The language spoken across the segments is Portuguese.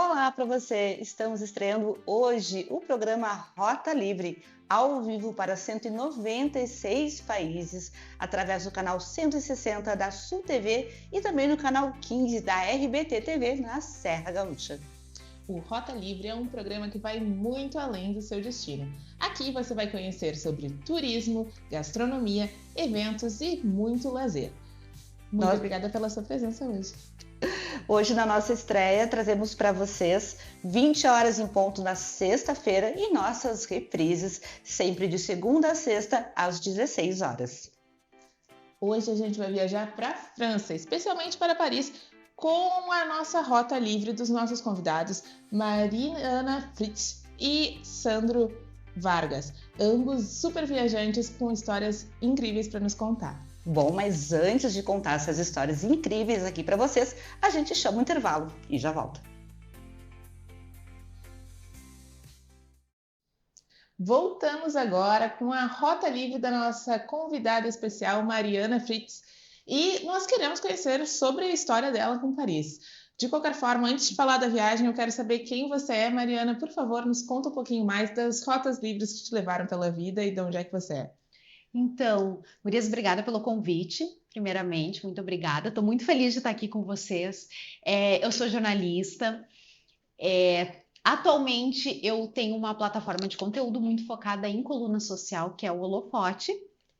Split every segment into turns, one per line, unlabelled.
Olá para você! Estamos estreando hoje o programa Rota Livre, ao vivo para 196 países, através do canal 160 da Sul TV e também no canal 15 da RBT TV na Serra Gaúcha.
O Rota Livre é um programa que vai muito além do seu destino. Aqui você vai conhecer sobre turismo, gastronomia, eventos e muito lazer. Muito obrigada pela sua presença hoje.
Hoje, na nossa estreia, trazemos para vocês 20 horas em ponto na sexta-feira e nossas reprises, sempre de segunda a sexta, às 16 horas.
Hoje a gente vai viajar para a França, especialmente para Paris, com a nossa Rota Livre dos nossos convidados, Mariana Fritz e Sandro Vargas, ambos super viajantes com histórias incríveis para nos contar.
Bom, mas antes de contar essas histórias incríveis aqui para vocês, a gente chama um intervalo e já volta.
Voltamos agora com a Rota Livre da nossa convidada especial, Mariana Fritz, e nós queremos conhecer sobre a história dela com Paris. De qualquer forma, antes de falar da viagem, eu quero saber quem você é, Mariana. Por favor, nos conta um pouquinho mais das rotas livres que te levaram pela vida e de onde é que você é.
Então, Gurias, obrigada pelo convite, primeiramente, muito obrigada. Estou muito feliz de estar aqui com vocês. Eu sou jornalista. Atualmente, eu tenho uma plataforma de conteúdo muito focada em coluna social, que é o Holofote,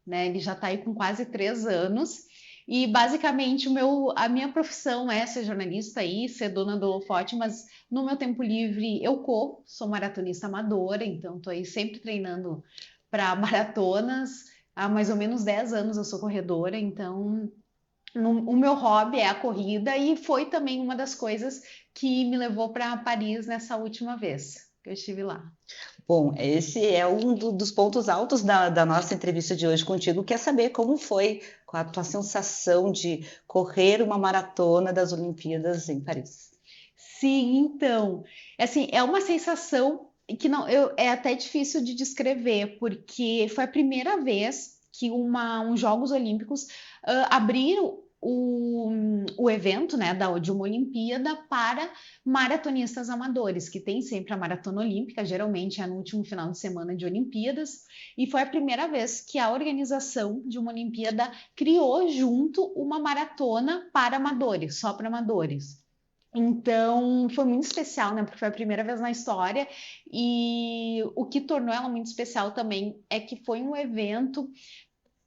né? Ele já está aí com quase 3 anos. E, basicamente, a minha profissão é ser jornalista e ser dona do Holofote, mas no meu tempo livre eu corro, sou maratonista amadora, então estou aí sempre treinando para maratonas. Há mais ou menos 10 anos eu sou corredora, então o meu hobby é a corrida e foi também uma das coisas que me levou para Paris nessa última vez que eu estive lá.
Bom, esse é um dos pontos altos da nossa entrevista de hoje contigo, que é saber como foi a tua sensação de correr uma maratona das Olimpíadas em Paris.
Sim, então, assim, é uma sensação que é até difícil de descrever, porque foi a primeira vez que uns Jogos Olímpicos abriram o evento, né, de uma Olimpíada para maratonistas amadores, que tem sempre a maratona olímpica, geralmente é no último final de semana de Olimpíadas, e foi a primeira vez que a organização de uma Olimpíada criou junto uma maratona para amadores, só para amadores. Então, foi muito especial, né? Porque foi a primeira vez na história e o que tornou ela muito especial também é que foi um evento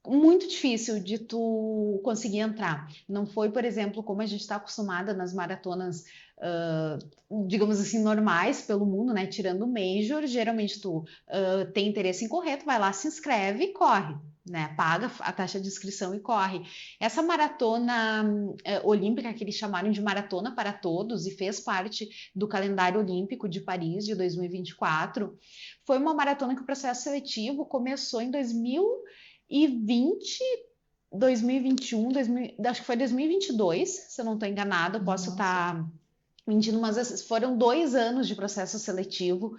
muito difícil de tu conseguir entrar. Não foi, por exemplo, como a gente está acostumada nas maratonas, digamos assim, normais pelo mundo, né? Tirando o Major, geralmente tu tem interesse em correr, tu vai lá, se inscreve e corre. Né, paga a taxa de inscrição e corre. Essa maratona olímpica, que eles chamaram de Maratona para Todos e fez parte do calendário olímpico de Paris de 2024, foi uma maratona que o processo seletivo começou em 2020, 2021, acho que foi 2022, se eu não estou enganada, eu posso estar mentindo, mas foram 2 anos de processo seletivo.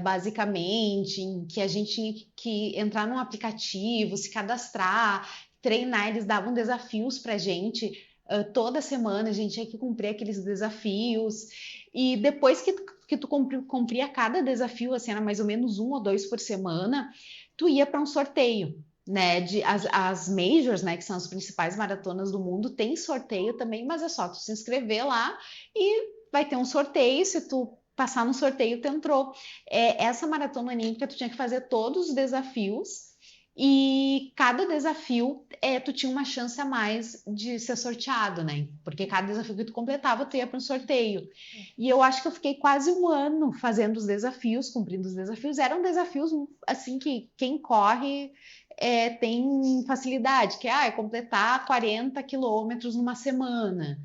Basicamente, em que a gente tinha que entrar num aplicativo, se cadastrar, treinar, eles davam desafios para a gente, toda semana a gente tinha que cumprir aqueles desafios, e depois que tu cumpria cada desafio, assim, era mais ou menos 1 ou 2 por semana, tu ia para um sorteio, né, as majors, né, que são as principais maratonas do mundo, tem sorteio também, mas é só tu se inscrever lá e vai ter um sorteio, se tu passar no sorteio, tu entrou. Essa maratona olímpica, tu tinha que fazer todos os desafios e cada desafio, tu tinha uma chance a mais de ser sorteado, né? Porque cada desafio que tu completava, tu ia para um sorteio. E eu acho que eu fiquei quase 1 ano fazendo os desafios, cumprindo os desafios. Eram desafios, assim, que quem corre tem facilidade, que é completar 40 quilômetros numa semana.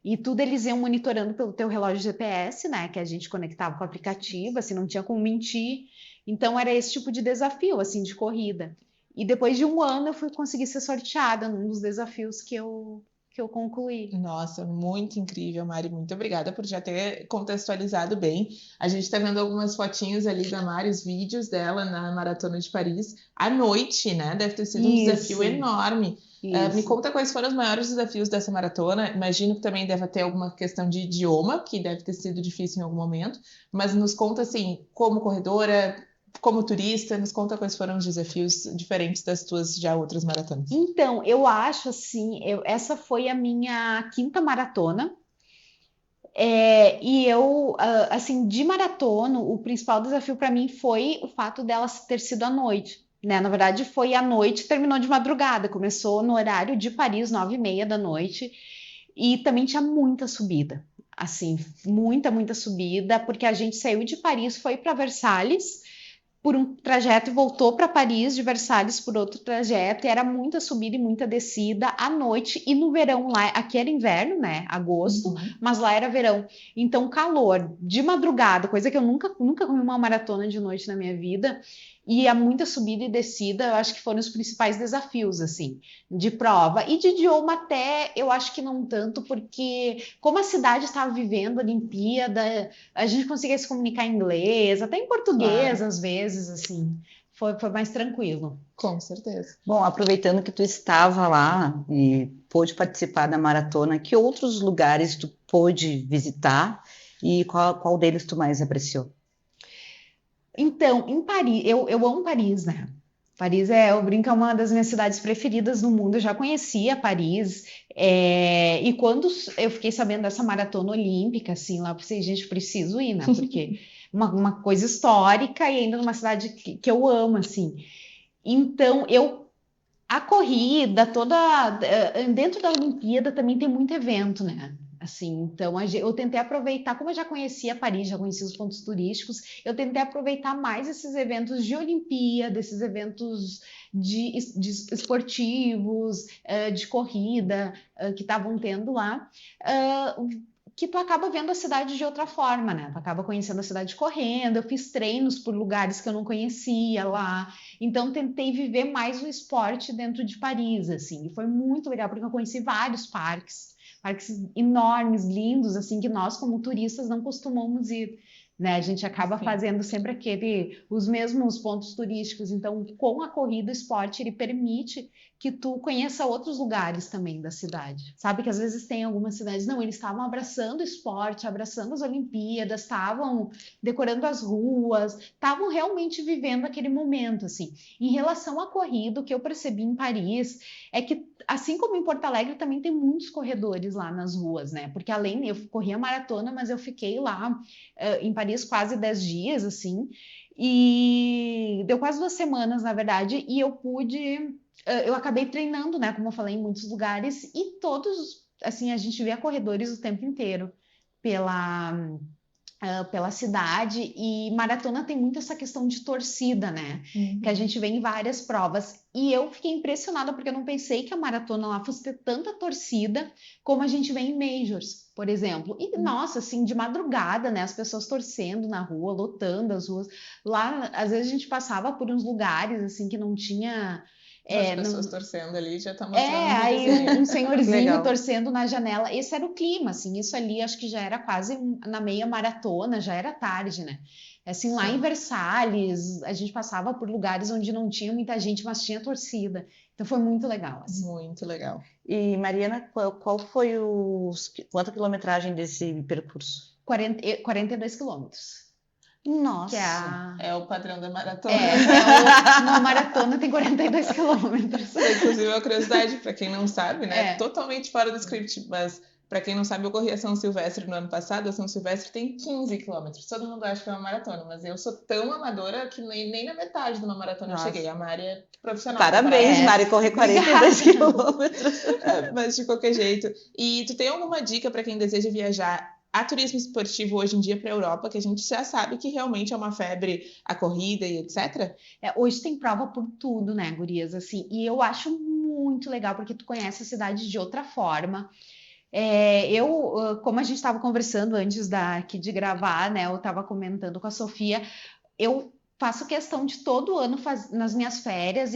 E tudo eles iam monitorando pelo teu relógio GPS, né? Que a gente conectava com o aplicativo, assim, não tinha como mentir. Então era esse tipo de desafio, assim, de corrida. E depois de 1 ano eu fui conseguir ser sorteada num dos desafios que eu concluí.
Nossa, muito incrível, Mari. Muito obrigada por já ter contextualizado bem. A gente está vendo algumas fotinhos ali da Mari, os vídeos dela na Maratona de Paris à noite, né? Deve ter sido um desafio enorme. Me conta quais foram os maiores desafios dessa maratona. Imagino que também deve ter alguma questão de idioma, que deve ter sido difícil em algum momento, mas nos conta assim, como corredora, como turista, nos conta quais foram os desafios diferentes das tuas já outras maratonas.
Então, eu acho assim, essa foi a minha 5ª maratona. E eu, assim, de maratona, o principal desafio para mim foi o fato dela ter sido à noite, né? Na verdade, foi à noite e terminou de madrugada. Começou no horário de Paris, 9h30 da noite, e também tinha muita subida. Assim, muita subida, porque a gente saiu de Paris, foi para Versalhes por um trajeto e voltou para Paris, de Versalhes por outro trajeto, e era muita subida e muita descida à noite, e no verão lá, aqui era inverno, né, agosto, mas lá era verão, então calor, de madrugada, coisa que eu nunca comi uma maratona de noite na minha vida, e a muita subida e descida, eu acho que foram os principais desafios, assim, de prova, e de idioma até, eu acho que não tanto, porque como a cidade estava vivendo a Olimpíada, a gente conseguia se comunicar em inglês, até em português, claro, às vezes, assim, foi mais tranquilo.
Com certeza.
Bom, aproveitando que tu estava lá e pôde participar da maratona, que outros lugares tu pôde visitar e qual deles tu mais apreciou?
Então, em Paris, eu amo Paris, né? Paris eu brinco, é uma das minhas cidades preferidas no mundo. Eu já conhecia Paris, e quando eu fiquei sabendo dessa maratona olímpica, assim, lá eu pensei, gente, preciso ir, né? Porque uma coisa histórica e ainda numa cidade que eu amo, assim. Então, a corrida toda dentro da Olimpíada também tem muito evento, né? Assim, então eu tentei aproveitar, como eu já conhecia Paris, já conhecia os pontos turísticos, eu tentei aproveitar mais esses eventos de Olimpíada, esses eventos de esportivos, de corrida que estavam tendo lá, que tu acaba vendo a cidade de outra forma, né? Tu acaba conhecendo a cidade correndo, eu fiz treinos por lugares que eu não conhecia lá, então tentei viver mais o esporte dentro de Paris, assim, e foi muito legal, porque eu conheci vários parques enormes, lindos, assim, que nós como turistas não costumamos ir, né? A gente acaba fazendo sempre os mesmos pontos turísticos, então com a corrida, o esporte, ele permite que tu conheça outros lugares também da cidade. Sabe que às vezes tem algumas cidades, não, eles estavam abraçando o esporte, abraçando as Olimpíadas, estavam decorando as ruas, estavam realmente vivendo aquele momento, assim. Em relação à corrida, o que eu percebi em Paris é que, assim como em Porto Alegre, também tem muitos corredores lá nas ruas, né? Porque além, eu corri a maratona, mas eu fiquei lá em Paris quase 10 dias, assim, e deu quase 2 semanas, na verdade, e eu acabei treinando, né, como eu falei, em muitos lugares, e todos, assim, a gente vê corredores o tempo inteiro pela cidade, e maratona tem muito essa questão de torcida, né? Que a gente vê em várias provas. E eu fiquei impressionada porque eu não pensei que a maratona lá fosse ter tanta torcida como a gente vê em majors, por exemplo. E nossa, assim, de madrugada, né? As pessoas torcendo na rua, lotando as ruas. Lá, às vezes a gente passava por uns lugares assim que não tinha.
As pessoas torcendo ali já tá mostrando
aí um senhorzinho torcendo na janela. Esse era o clima, assim, isso ali acho que já era quase na meia maratona, já era tarde, né? Assim, lá em Versalhes, a gente passava por lugares onde não tinha muita gente, mas tinha torcida. Então foi muito legal. Assim.
Muito legal.
E Mariana, qual foi quanta quilometragem desse percurso?
42 quilômetros.
Nossa,
é o padrão da maratona.
Uma maratona tem 42 quilômetros.
Inclusive, uma curiosidade, para quem não sabe, né? Totalmente fora do script, mas para quem não sabe, eu corri a São Silvestre no ano passado. A São Silvestre tem 15 quilômetros. Todo mundo acha que é uma maratona, mas eu sou tão amadora que nem na metade de uma maratona eu cheguei. A Mari é profissional.
Parabéns, Mari, correr 42 quilômetros.
Mas de qualquer jeito. E tu tem alguma dica para quem deseja viajar a turismo esportivo hoje em dia para a Europa, que a gente já sabe que realmente é uma febre a corrida e etc?
Hoje tem prova por tudo, né, gurias? Assim, e eu acho muito legal, porque tu conhece a cidade de outra forma. Como a gente estava conversando antes aqui de gravar, né? Eu estava comentando com a Sofia, eu faço questão de todo ano nas minhas férias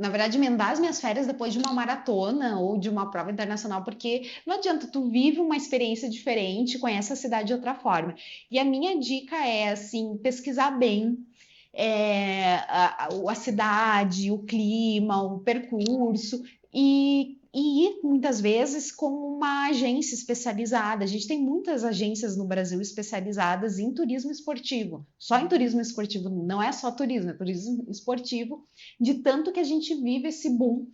na verdade, emendar as minhas férias depois de uma maratona ou de uma prova internacional, porque não adianta, tu vive uma experiência diferente, conhece a cidade de outra forma. E a minha dica é, assim, pesquisar bem, a cidade, o clima, o percurso, e ir muitas vezes com uma agência especializada. A gente tem muitas agências no Brasil especializadas em turismo esportivo. Só em turismo esportivo, não é só turismo, é turismo esportivo, de tanto que a gente vive esse boom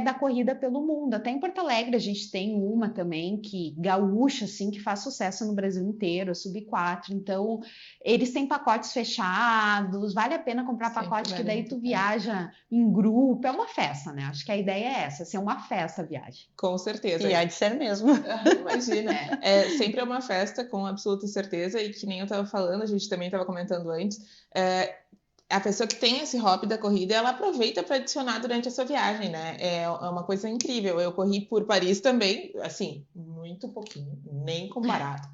da corrida pelo mundo. Até em Porto Alegre a gente tem uma também, que gaúcha, assim, que faz sucesso no Brasil inteiro, a Sub 4. Então, eles têm pacotes fechados, vale a pena comprar pacote, que daí tu viaja em grupo, é uma festa, né? Acho que a ideia é essa, ser uma festa a viagem.
Com certeza.
E há de ser mesmo.
Imagina. Sempre é uma festa, com absoluta certeza, e que nem eu estava falando, a gente também estava comentando antes, a pessoa que tem esse hobby da corrida, ela aproveita para adicionar durante a sua viagem, né? É uma coisa incrível. Eu corri por Paris também, assim, muito pouquinho, nem comparado.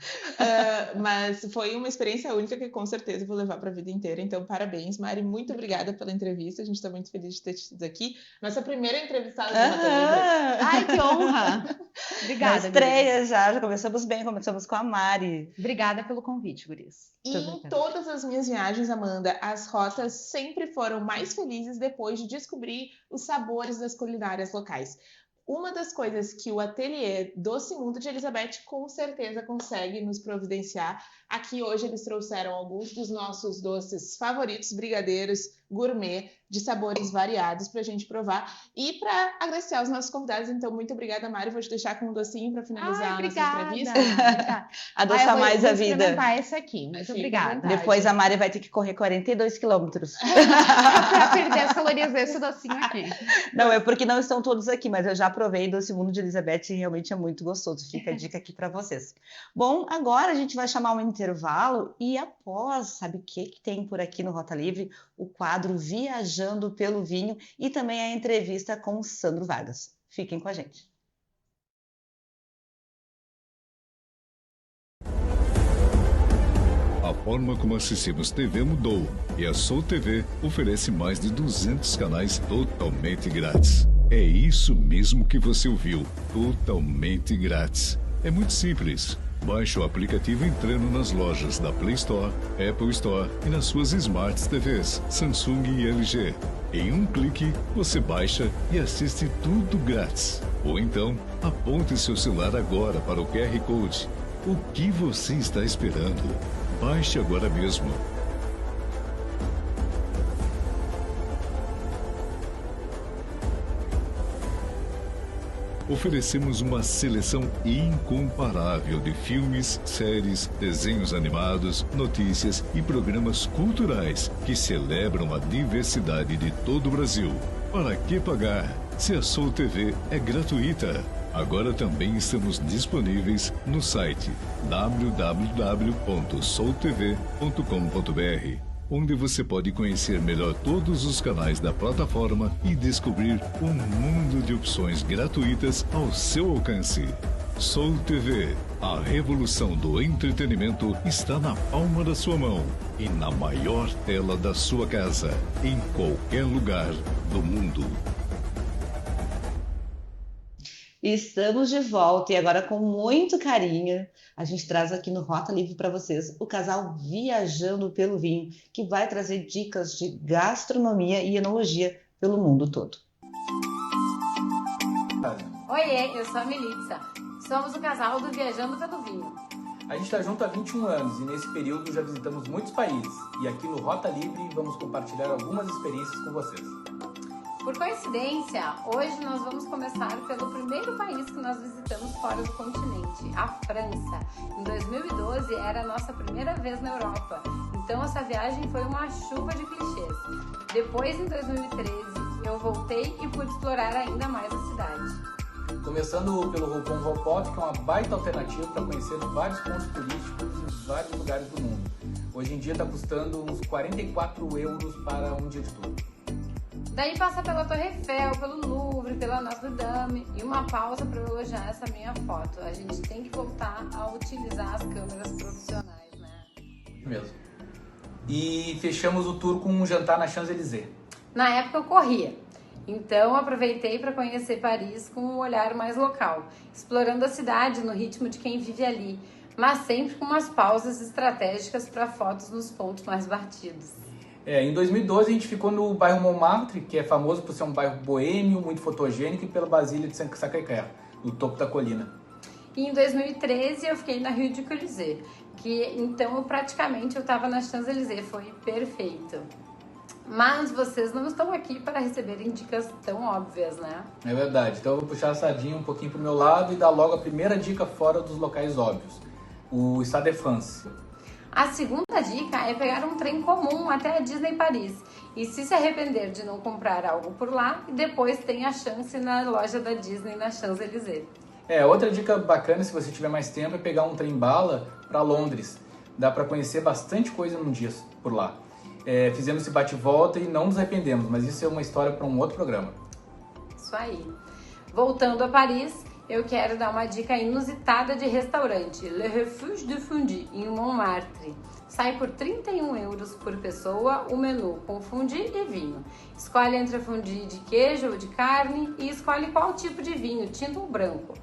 Mas foi uma experiência única que com certeza vou levar para a vida inteira. Então, parabéns, Mari. Muito obrigada pela entrevista. A gente está muito feliz de ter te tido aqui. Nossa primeira entrevistada do Rota Livre.
Ai, que honra! Obrigada.
Na estreia já começamos bem, começamos com a Mari.
Obrigada pelo convite, guris.
E em todas as minhas viagens, Amanda, as rotas sempre foram mais felizes depois de descobrir os sabores das culinárias locais. Uma das coisas que o ateliê Doce Mundo de Elizabeth com certeza consegue nos providenciar. Aqui hoje eles trouxeram alguns dos nossos doces favoritos, brigadeiros, gourmet, de sabores variados para a gente provar. E para agradecer aos nossos convidados, então muito obrigada, Mari. Vou te deixar com um docinho para finalizar a nossa entrevista.
Adoça mais a vida.
Vou experimentar esse aqui, muito obrigada.
Depois a Mari vai ter que correr 42 quilômetros.
Para perder as calorias desse docinho aqui.
Não, é porque não estão todos aqui, mas eu já provei Doce Mundo de Elizabeth e realmente é muito gostoso. Fica a dica aqui para vocês. Bom, agora a gente vai chamar um intervalo e após, sabe o que tem por aqui no Rota Livre? O quadro Viajando pelo Vinho e também a entrevista com o Sandro Vargas. Fiquem com a gente.
A forma como assistimos TV mudou e a Soul TV oferece mais de 200 canais totalmente grátis. É isso mesmo que você ouviu, totalmente grátis. É muito simples. Baixe o aplicativo entrando nas lojas da Play Store, Apple Store e nas suas Smart TVs, Samsung e LG. Em um clique, você baixa e assiste tudo grátis. Ou então, aponte seu celular agora para o QR Code. O que você está esperando? Baixe agora mesmo. Oferecemos uma seleção incomparável de filmes, séries, desenhos animados, notícias e programas culturais que celebram a diversidade de todo o Brasil. Para que pagar? Se a Soul TV é gratuita. Agora também estamos disponíveis no site www.soultv.com.br, onde você pode conhecer melhor todos os canais da plataforma e descobrir um mundo de opções gratuitas ao seu alcance. Soul TV, a revolução do entretenimento está na palma da sua mão e na maior tela da sua casa, em qualquer lugar do mundo.
Estamos de volta e agora com muito carinho a gente traz aqui no Rota Livre para vocês o casal Viajando pelo Vinho, que vai trazer dicas de gastronomia e enologia pelo mundo todo.
Oiê, eu sou a Melissa. Somos o casal do Viajando pelo Vinho.
A gente está junto há 21 anos e nesse período já visitamos muitos países. E aqui no Rota Livre vamos compartilhar algumas experiências com vocês.
Por coincidência, hoje nós vamos começar pelo primeiro país que nós visitamos fora do continente, a França. Em 2012 era a nossa primeira vez na Europa, então essa viagem foi uma chuva de clichês. Depois, em 2013, eu voltei e pude explorar ainda mais a cidade.
Começando pelo Roupon Valpop, que é uma baita alternativa para conhecer vários pontos turísticos em vários lugares do mundo. Hoje em dia está custando uns 44 € para um dia de tour.
Daí passa pela Torre Eiffel, pelo Louvre, pela Notre Dame e uma pausa para eu elogiar essa minha foto. A gente tem que voltar a utilizar as câmeras profissionais, né?
Mesmo. E fechamos o tour com um jantar na Champs-Élysées.
Na época eu corria, então aproveitei para conhecer Paris com um olhar mais local, explorando a cidade no ritmo de quem vive ali, mas sempre com umas pausas estratégicas para fotos nos pontos mais batidos.
Em 2012 a gente ficou no bairro Montmartre, que é famoso por ser um bairro boêmio, muito fotogênico, e pela Basília de Sacré-Cœur, no topo da colina.
E em 2013 eu fiquei na Rue du Colisée, que então eu estava na Champs-Élysées, foi perfeito. Mas vocês não estão aqui para receberem dicas tão óbvias, né?
É verdade, então eu vou puxar a sardinha um pouquinho pro meu lado e dar logo a primeira dica fora dos locais óbvios, o Stade de France.
A segunda dica é pegar um trem comum até a Disney Paris. E se arrepender de não comprar algo por lá, depois tem a chance na loja da Disney na Champs-Élysées.
Outra dica bacana, se você tiver mais tempo, é pegar um trem-bala para Londres. Dá para conhecer bastante coisa num dia por lá. Fizemos esse bate-volta e não nos arrependemos, mas isso é uma história para um outro programa.
Isso aí. Voltando a Paris, eu quero dar uma dica inusitada de restaurante, Le Refuge du Fondue, em Montmartre. Sai por 31 € por pessoa o menu com fondue e vinho. Escolhe entre a fondue de queijo ou de carne e escolhe qual tipo de vinho, tinto ou branco.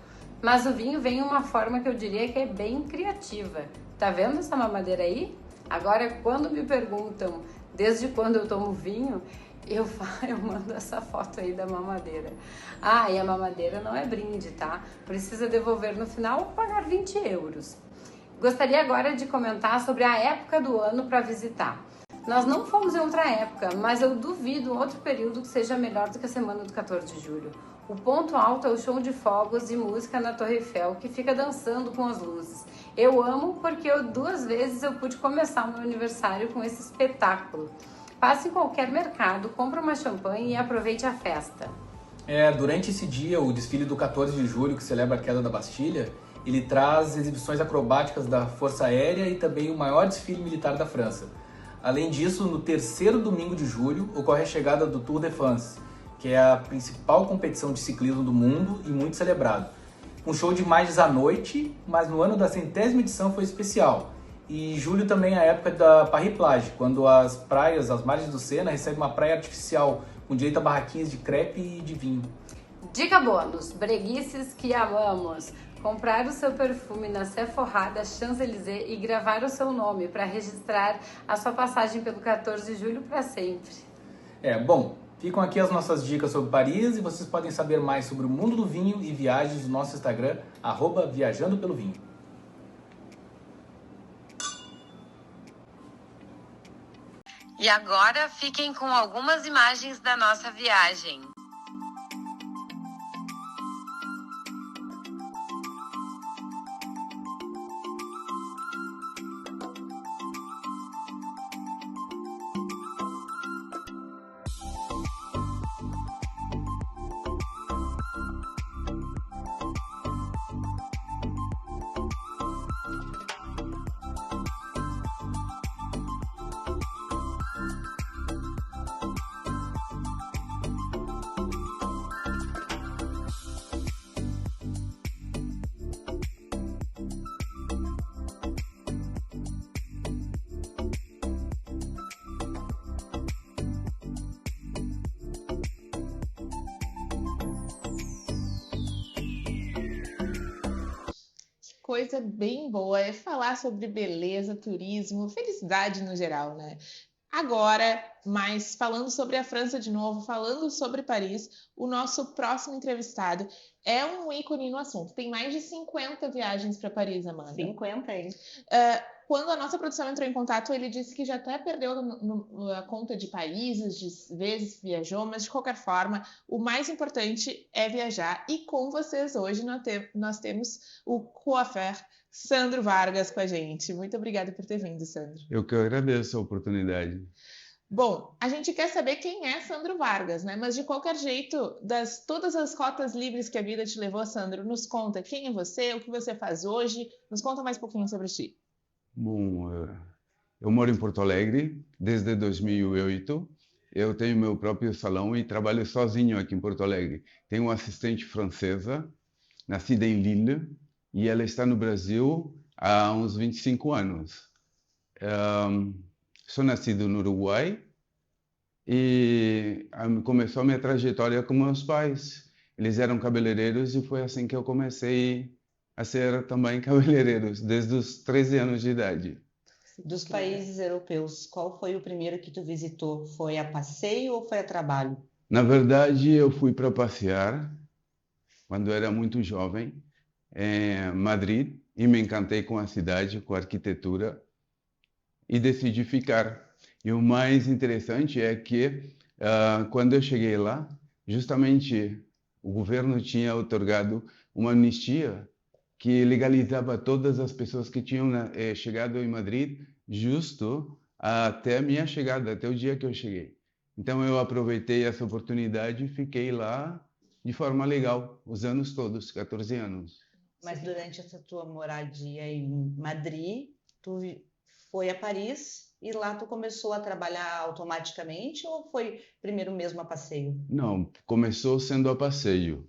Mas o vinho vem em uma forma que eu diria que é bem criativa. Tá vendo essa mamadeira aí? Agora, quando me perguntam desde quando eu tomo vinho, eu mando essa foto aí da mamadeira. E a mamadeira não é brinde, tá? Precisa devolver no final ou pagar 20 €. Gostaria agora de comentar sobre a época do ano para visitar. Nós não fomos em outra época, mas eu duvido outro período que seja melhor do que a semana do 14 de julho. O ponto alto é o show de fogos e música na Torre Eiffel, que fica dançando com as luzes. Eu amo porque 2 vezes eu pude começar o meu aniversário com esse espetáculo. Passe em qualquer mercado, compre uma champanhe e aproveite a festa.
Durante esse dia, o desfile do 14 de julho, que celebra a queda da Bastilha, ele traz exibições acrobáticas da Força Aérea e também o maior desfile militar da França. Além disso, no terceiro domingo de julho, ocorre a chegada do Tour de France, que é a principal competição de ciclismo do mundo e muito celebrado. Um show de imagens à noite, mas no ano da 100ª edição foi especial. E julho também é a época da Paris-Plage, quando as praias, as margens do Sena, recebem uma praia artificial, com direito a barraquinhas de crepe e de vinho.
Dica bônus, breguices que amamos. Comprar o seu perfume na Sephora da Champs-Élysées e gravar o seu nome para registrar a sua passagem pelo 14 de julho para sempre.
Ficam aqui as nossas dicas sobre Paris e vocês podem saber mais sobre o mundo do vinho e viagens no nosso Instagram, @viajandopelovinho.
E agora fiquem com algumas imagens da nossa viagem.
Coisa bem boa é falar sobre beleza, turismo, felicidade no geral, né? Agora, mas falando sobre a França de novo, falando sobre Paris, o nosso próximo entrevistado é um ícone no assunto. Tem mais de 50 viagens para Paris, Amanda.
50, hein?
Quando a nossa produção entrou em contato, ele disse que já até perdeu a conta de países, de vezes que viajou, mas de qualquer forma, o mais importante é viajar. E com vocês hoje nós temos o coiffeur Sandro Vargas com a gente. Muito obrigada por ter vindo, Sandro.
Eu que agradeço a oportunidade.
Bom, a gente quer saber quem é Sandro Vargas, né? Mas de qualquer jeito, todas as rotas livres que a vida te levou, Sandro, nos conta quem é você, o que você faz hoje, nos conta mais um pouquinho sobre ti.
Bom, eu moro em Porto Alegre desde 2008. Eu tenho meu próprio salão e trabalho sozinho aqui em Porto Alegre. Tenho uma assistente francesa, nascida em Lille, e ela está no Brasil há uns 25 anos. Sou nascido no Uruguai e começou a minha trajetória com meus pais. Eles eram cabeleireiros e foi assim que eu comecei a ser também cabeleireiros, desde os 13 anos de idade.
Dos países europeus, qual foi o primeiro que tu visitou? Foi a passeio ou foi a trabalho?
Na verdade, eu fui para passear quando era muito jovem, em Madrid, e me encantei com a cidade, com a arquitetura, e decidi ficar. E o mais interessante é que, quando eu cheguei lá, justamente o governo tinha otorgado uma anistia que legalizava todas as pessoas que tinham chegado em Madrid, justo até a minha chegada, até o dia que eu cheguei. Então eu aproveitei essa oportunidade e fiquei lá de forma legal, os anos todos, 14 anos.
Mas durante essa tua moradia em Madrid, foi a Paris e lá tu começou a trabalhar automaticamente ou foi primeiro mesmo a passeio?
Não, começou sendo a passeio.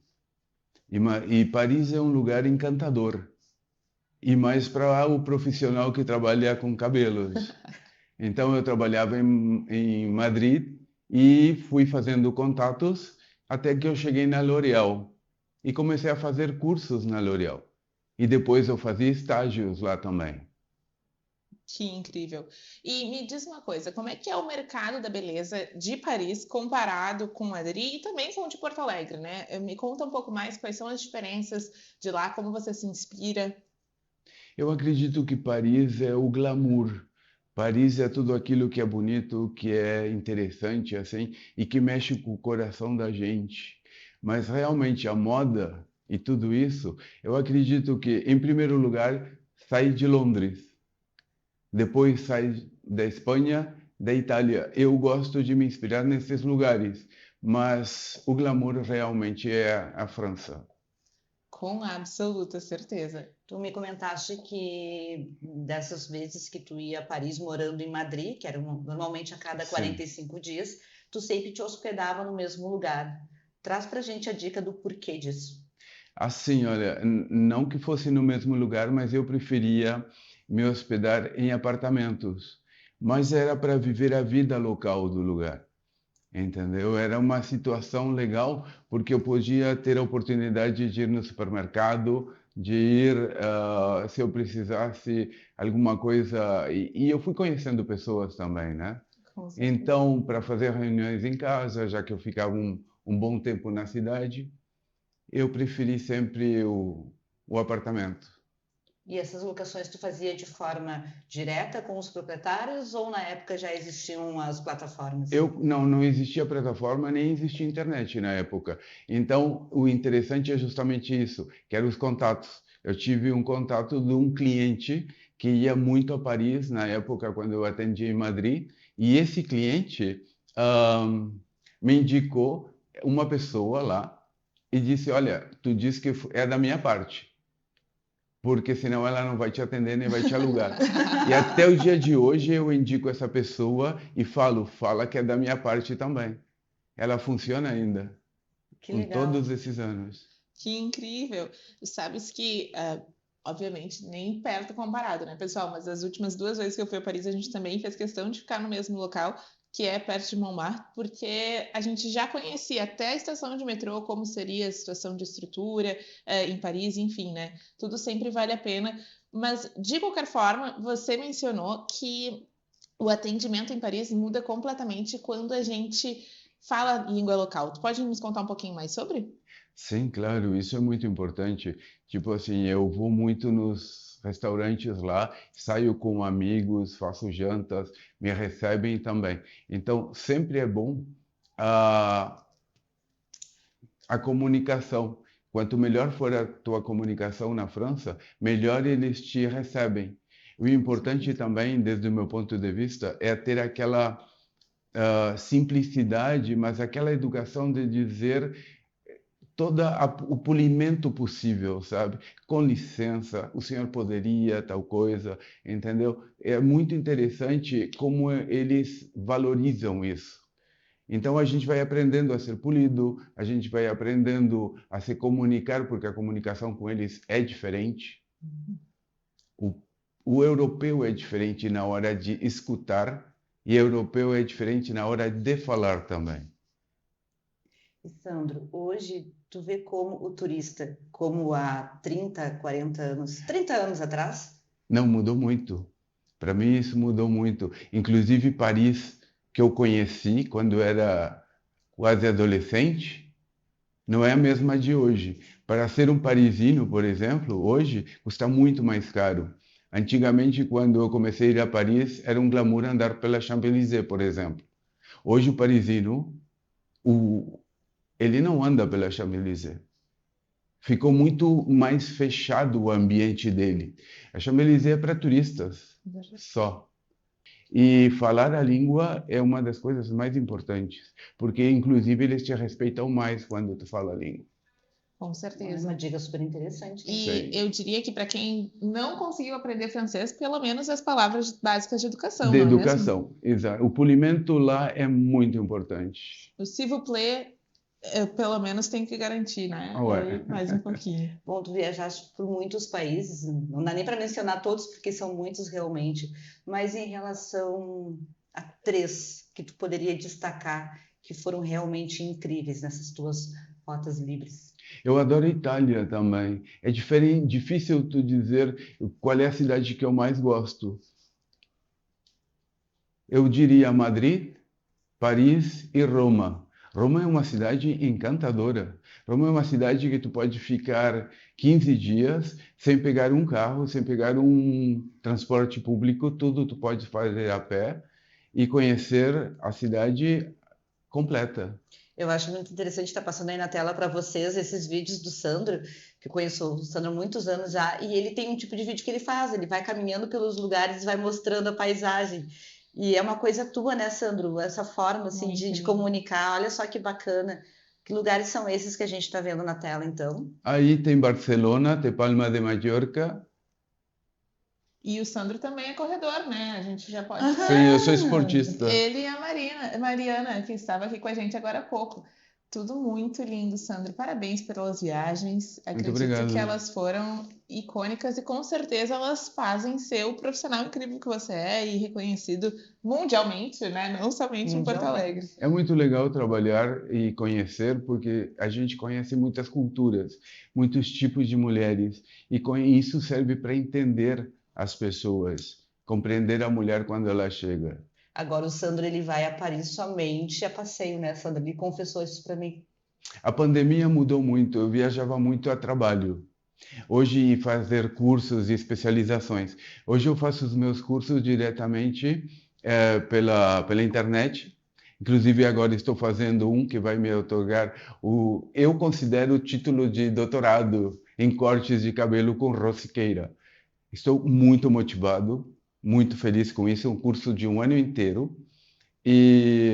E Paris é um lugar encantador. E mais para o profissional que trabalha com cabelos. Então eu trabalhava em Madrid e fui fazendo contatos até que eu cheguei na L'Oréal e comecei a fazer cursos na L'Oréal. E depois eu fazia estágios lá também.
Que incrível. E me diz uma coisa, como é que é o mercado da beleza de Paris comparado com Madrid e também com o de Porto Alegre, né? Me conta um pouco mais quais são as diferenças de lá, como você se inspira.
Eu acredito que Paris é o glamour. Paris é tudo aquilo que é bonito, que é interessante, assim, e que mexe com o coração da gente. Mas realmente a moda e tudo isso, eu acredito que, em primeiro lugar, sai de Londres, depois sai da Espanha, da Itália. Eu gosto de me inspirar nesses lugares, mas o glamour realmente é a França.
Com absoluta certeza.
Tu me comentaste que dessas vezes que tu ia a Paris morando em Madrid, que era normalmente a cada 45 dias, tu sempre te hospedava no mesmo lugar. Traz pra gente a dica do porquê disso.
Assim, olha, não que fosse no mesmo lugar, mas eu preferia me hospedar em apartamentos. Mas era para viver a vida local do lugar, entendeu? Era uma situação legal porque eu podia ter a oportunidade de ir no supermercado, de ir, se eu precisasse alguma coisa. E eu fui conhecendo pessoas também, né?
Com certeza.
Então, para fazer reuniões em casa, já que eu ficava um bom tempo na cidade, eu preferi sempre o apartamento.
E essas locações tu fazia de forma direta com os proprietários ou na época já existiam as plataformas?
Não existia plataforma nem existia internet na época. Então, o interessante é justamente isso, que eram os contatos. Eu tive um contato de um cliente que ia muito a Paris na época quando eu atendia em Madrid, e esse cliente me indicou uma pessoa lá e disse: olha, tu disse que é da minha parte, porque senão ela não vai te atender nem vai te alugar. E até o dia de hoje eu indico essa pessoa e fala que é da minha parte também. Ela funciona ainda,
Que
com
legal.
todos esses anos.
Que incrível! Sabes que, obviamente, nem perto comparado, né, pessoal? Mas as últimas 2 vezes que eu fui a Paris, a gente também fez questão de ficar no mesmo local, que é perto de Montmartre, porque a gente já conhecia até a estação de metrô, como seria a situação de estrutura em Paris, enfim, né? Tudo sempre vale a pena. Mas, de qualquer forma, você mencionou que o atendimento em Paris muda completamente quando a gente fala língua local. Tu pode nos contar um pouquinho mais sobre?
Sim, claro, isso é muito importante. Tipo assim, eu vou muito nos restaurantes lá, saio com amigos, faço jantas, me recebem também. Então, sempre é bom a, a comunicação. Quanto melhor for a tua comunicação na França, melhor eles te recebem. O importante também, desde o meu ponto de vista, é ter aquela simplicidade, mas aquela educação de dizer todo o polimento possível, sabe? Com licença, o senhor poderia tal coisa, entendeu? É muito interessante como eles valorizam isso. Então a gente vai aprendendo a ser polido, a gente vai aprendendo a se comunicar, porque a comunicação com eles é diferente. O europeu é diferente na hora de escutar e o europeu é diferente na hora de falar também.
E Sandro, hoje tu vê como o turista, como há 30 anos atrás?
Não mudou muito. Para mim isso mudou muito. Inclusive Paris, que eu conheci quando era quase adolescente, não é a mesma de hoje. Para ser um parisino, por exemplo, hoje custa muito mais caro. Antigamente, quando eu comecei a ir a Paris, era um glamour andar pela Champs-Élysées, por exemplo. Hoje o parisino, ele não anda pela Champs-Élysées. Ficou muito mais fechado o ambiente dele. A Champs-Élysées é para turistas, só. E falar a língua é uma das coisas mais importantes, porque inclusive eles te respeitam mais quando tu fala a língua.
Com
É
certeza.
uma dica super interessante.
E
Sim.
eu diria que para quem não conseguiu aprender francês, pelo menos as palavras básicas de educação,
De
não é mesmo?
educação, exato. O polimento lá é muito importante.
O s'il vous plaît, pelo menos tem que garantir, né?
Ué.
Mais um pouquinho.
Bom, tu viajaste por muitos países, não dá nem para mencionar todos, porque são muitos realmente, mas em relação a 3 que tu poderia destacar que foram realmente incríveis nessas tuas rotas livres.
Eu adoro a Itália também. É difícil tu dizer qual é a cidade que eu mais gosto. Eu diria Madrid, Paris e Roma. Roma é uma cidade encantadora. Roma é uma cidade que tu pode ficar 15 dias sem pegar um carro, sem pegar um transporte público, tudo tu pode fazer a pé e conhecer a cidade completa.
Eu acho muito interessante estar passando aí na tela para vocês esses vídeos do Sandro, que eu conheço o Sandro há muitos anos já, e ele tem um tipo de vídeo que ele faz, ele vai caminhando pelos lugares, vai mostrando a paisagem. E é uma coisa tua, né, Sandro? Essa forma assim,
Muito
de
lindo.
comunicar, olha só que bacana. Que lugares são esses que a gente está vendo na tela, então?
Aí tem Barcelona, tem Palma de Mallorca.
E o Sandro também é corredor, né? A gente já pode
Aham.
falar.
Sim, eu sou esportista.
Ele e a Mariana, que estava aqui com a gente agora há pouco. Tudo muito lindo, Sandro. Parabéns pelas viagens. Acredito
obrigado.
que elas foram icônicas e com certeza elas fazem ser o profissional incrível que você é e reconhecido mundialmente, né? Não somente em Porto
Mundialmente.
Alegre.
É muito legal trabalhar e conhecer, porque a gente conhece muitas culturas, muitos tipos de mulheres, e isso serve para entender as pessoas, compreender a mulher quando ela chega.
Agora o Sandro ele vai a Paris somente a passeio, né, Sandro? Ele confessou isso para mim.
A pandemia mudou muito, eu viajava muito a trabalho. Hoje, fazer cursos e especializações. Hoje eu faço os meus cursos diretamente pela internet. Inclusive agora estou fazendo um que vai me otorgar eu considero o título de doutorado em cortes de cabelo com Rosiqueira. Estou muito motivado, muito feliz com isso. É um curso de 1 ano inteiro e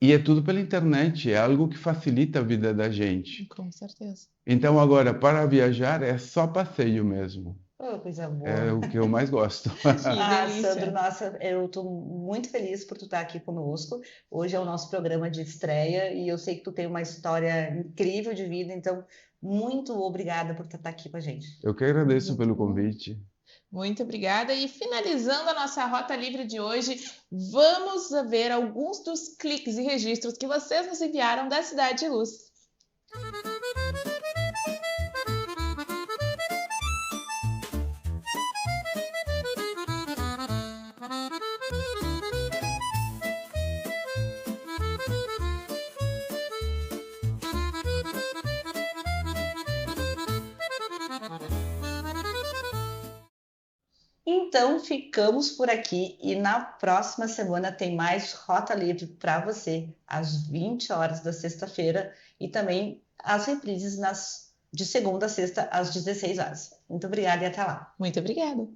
é tudo pela internet. É algo que facilita a vida da gente.
Com certeza.
Então agora, para viajar, é só passeio mesmo.
Oh, coisa boa.
É o que eu mais gosto.
Ah,
delícia.
Sandro, nossa, eu estou muito feliz por tu estar aqui conosco. Hoje é o nosso programa de estreia e eu sei que tu tem uma história incrível de vida, então muito obrigada por estar aqui com a gente.
Eu que agradeço
Muito
pelo
bom.
convite.
Muito obrigada. E finalizando a nossa Rota Livre de hoje, vamos ver alguns dos cliques e registros que vocês nos enviaram da Cidade de Luz.
Então ficamos por aqui e na próxima semana tem mais Rota Livre para você às 20 horas da sexta-feira e também as reprises de segunda a sexta às 16 horas. Muito obrigada e até lá.
Muito obrigada.